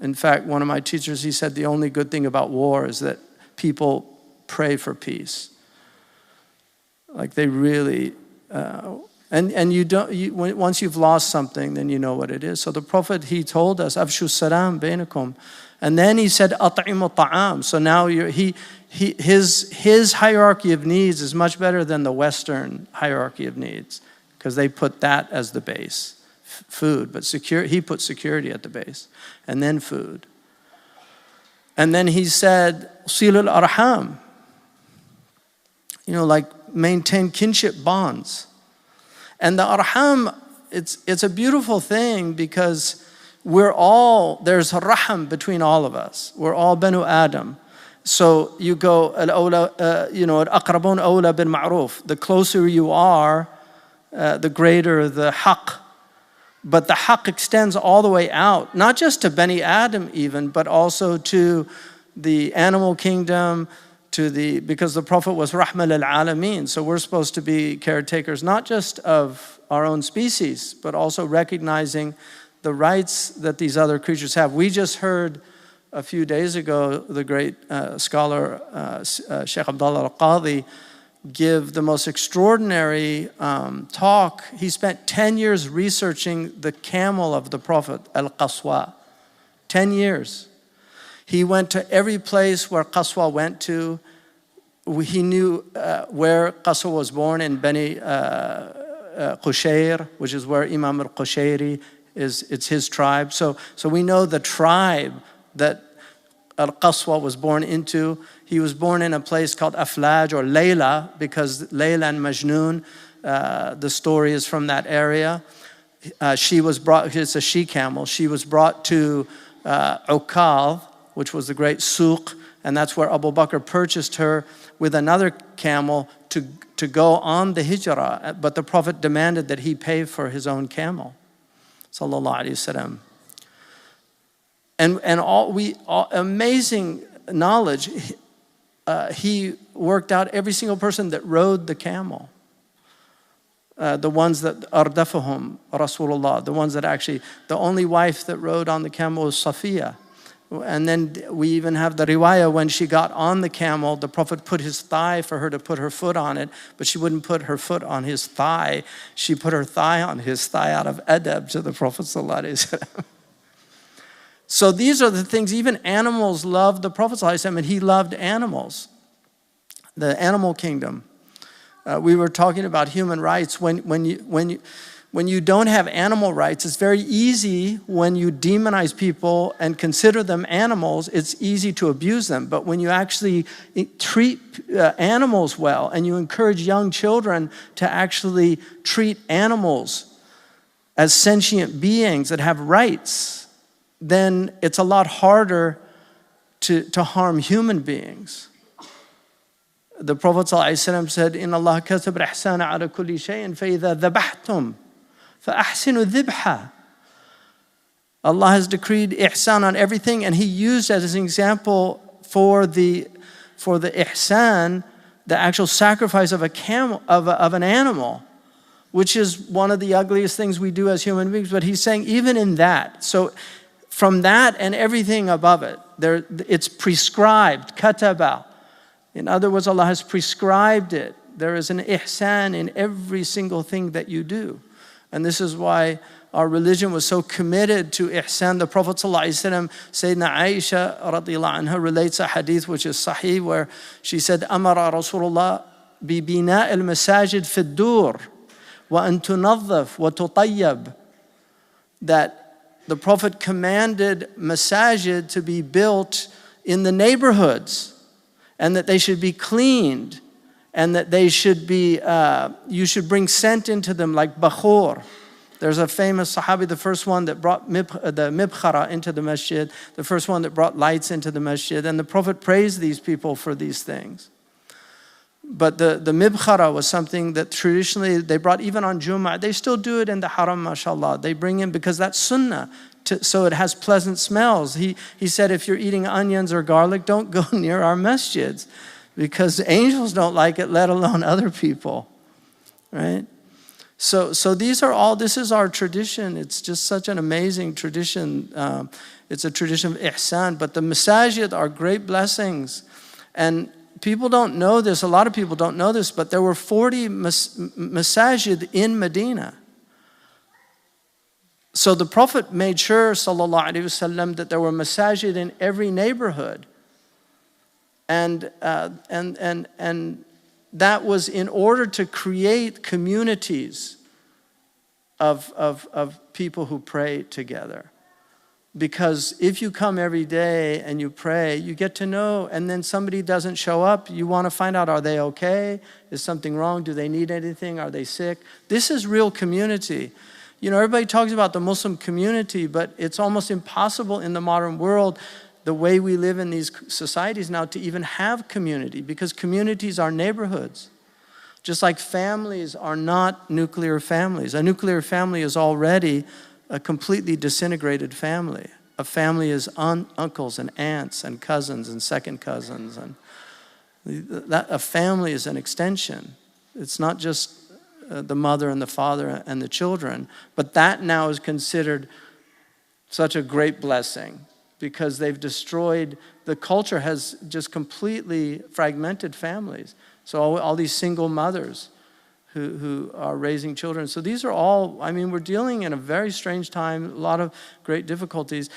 In fact, one of my teachers, he said the only good thing about war is that people pray for peace. Like they really, and you don't. Once you've lost something, then you know what it is. So the Prophet, he told us, "Afshu salam bainakum," and then he said, "At'imu ta'am." So now his hierarchy of needs is much better than the Western hierarchy of needs, because they put that as the base, food. But he put security at the base, and then food. And then he said, "Silul arham." Like maintain kinship bonds. And the arham, it's a beautiful thing because there's raham between all of us. We're all banu Adam. So you go, al-aqrabun awla bil ma'ruf. The closer you are, the greater the haqq. But the haqq extends all the way out, not just to Bani Adam even, but also to the animal kingdom, because the Prophet was rahma lil alameen. So we're supposed to be caretakers not just of our own species, but also recognizing the rights that these other creatures have. We just heard a few days ago the great scholar Sheikh Abdullah al-Qadhi give the most extraordinary talk. He spent 10 years researching the camel of the Prophet, al-Qaswa. 10 years. He went to every place where Qaswa went to. He knew where Qaswa was born, in Bani Qushayr, which is where Imam al-Qushayri is. It's his tribe. So we know the tribe that al-Qaswa was born into. He was born in a place called Aflaj or Layla, because Layla and Majnun, the story is from that area. She was brought, it's a she camel. She was brought to Uqal, which was the great souk, and that's where Abu Bakr purchased her with another camel to go on the hijrah. But the Prophet demanded that he pay for his own camel. Sallallahu Alaihi Wasallam. And amazing knowledge. He worked out every single person that rode the camel. The ones that ardafahum Rasulullah, the ones that actually, the only wife that rode on the camel was Safiya. And then we even have the riwayah, when she got on the camel, the Prophet put his thigh for her to put her foot on it, but she wouldn't put her foot on his thigh. She put her thigh on his thigh out of adab to the Prophet sallallahu alaihi wasallam. So these are the things, even animals love the Prophet sallallahu alaihi wasallam, and he loved animals, the animal kingdom. We were talking about human rights. When you don't have animal rights, it's very easy when you demonize people and consider them animals, it's easy to abuse them. But when you actually treat animals well, and you encourage young children to actually treat animals as sentient beings that have rights, then it's a lot harder to harm human beings. The Prophet ﷺ said, "Inna Allah katab al-ihsana ala kulli shay'in fa idha dhabahtum فَأَحْسِنُوا الذِّبْحَ." Allah has decreed ihsan on everything, and he used as an example for the ihsan, the actual sacrifice of a camel, of an animal, which is one of the ugliest things we do as human beings. But he's saying even in that, so from that and everything above it, it's prescribed, kataba. In other words, Allah has prescribed it. There is an ihsan in every single thing that you do. And this is why our religion was so committed to ihsan. The Prophet ﷺ, Sayyidina Aisha radiyallahu anha, relates a hadith which is sahih, where she said, "Amara Rasulullah bi bina al masajid fi ad-dur wa an tunazzaf wa tutayyab." That the Prophet commanded masajid to be built in the neighborhoods, and that they should be cleaned, and that they should be, you should bring scent into them like bakhur. There's a famous Sahabi, the first one that brought the mibkhara into the masjid, the first one that brought lights into the masjid, and the Prophet praised these people for these things. But the mibkhara was something that traditionally they brought even on Jumu'ah. They still do it in the haram, mashallah. They bring in, because that's sunnah, so it has pleasant smells. He said, if you're eating onions or garlic, don't go near our masjids, because angels don't like it, let alone other people, right? So this is our tradition. It's just such an amazing tradition. It's a tradition of ihsan. But the masajid are great blessings. And people don't know this. A lot of people don't know this. But there were 40 masajid in Medina. So the Prophet made sure, sallallahu alaihi wasallam, that there were masajid in every neighborhood. And that was in order to create communities of people who pray together. Because if you come every day and you pray, you get to know, and then somebody doesn't show up, you want to find out, are they okay? Is something wrong? Do they need anything? Are they sick? This is real community. You know, everybody talks about the Muslim community, but it's almost impossible in the modern world, the way we live in these societies now, to even have community, because communities are neighborhoods. Just like families are not nuclear families. A nuclear family is already a completely disintegrated family. A family is uncles and aunts and cousins and second cousins. And a family is an extension. It's not just the mother and the father and the children, but that now is considered such a great blessing, because they've destroyed, the culture has just completely fragmented families. So all these single mothers who are raising children. So these are all, I mean, we're dealing in a very strange time, a lot of great difficulties.